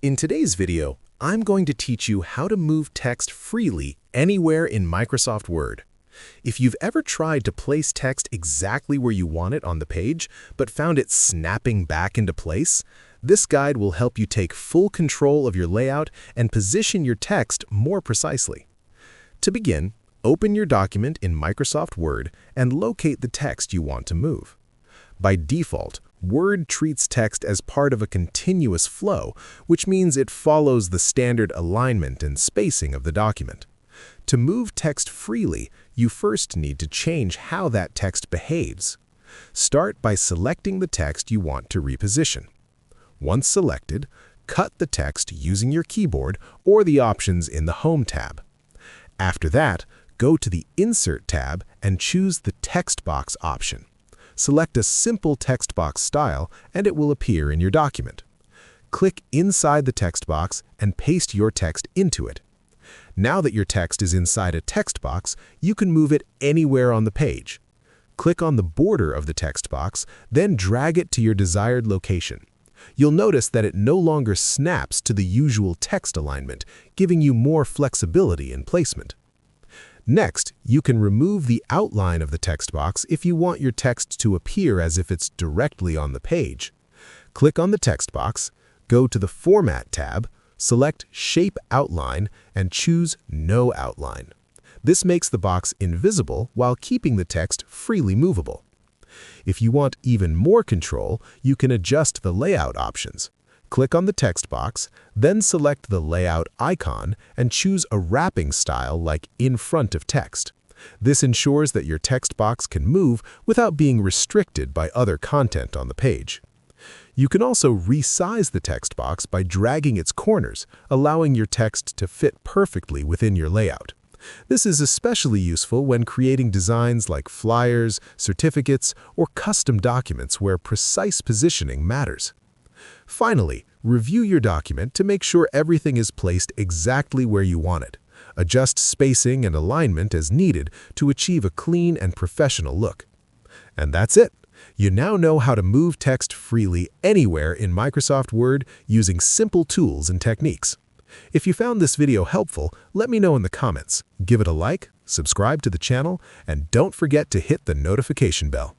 In today's video, I'm going to teach you how to move text freely anywhere in Microsoft Word. If you've ever tried to place text exactly where you want it on the page, but found it snapping back into place, this guide will help you take full control of your layout and position your text more precisely. To begin, open your document in Microsoft Word and locate the text you want to move. By default, Word treats text as part of a continuous flow, which means it follows the standard alignment and spacing of the document. To move text freely, you first need to change how that text behaves. Start by selecting the text you want to reposition. Once selected, cut the text using your keyboard or the options in the Home tab. After that, go to the Insert tab and choose the Text Box option. Select a simple text box style and it will appear in your document. Click inside the text box and paste your text into it. Now that your text is inside a text box, you can move it anywhere on the page. Click on the border of the text box, then drag it to your desired location. You'll notice that it no longer snaps to the usual text alignment, giving you more flexibility in placement. Next, you can remove the outline of the text box if you want your text to appear as if it's directly on the page. Click on the text box, go to the Format tab, select Shape Outline, and choose No Outline. This makes the box invisible while keeping the text freely movable. If you want even more control, you can adjust the layout options. Click on the text box, then select the layout icon and choose a wrapping style like in front of text. This ensures that your text box can move without being restricted by other content on the page. You can also resize the text box by dragging its corners, allowing your text to fit perfectly within your layout. This is especially useful when creating designs like flyers, certificates, or custom documents where precise positioning matters. Finally, review your document to make sure everything is placed exactly where you want it. Adjust spacing and alignment as needed to achieve a clean and professional look. And that's it. You now know how to move text freely anywhere in Microsoft Word using simple tools and techniques. If you found this video helpful, let me know in the comments. Give it a like, subscribe to the channel, and don't forget to hit the notification bell.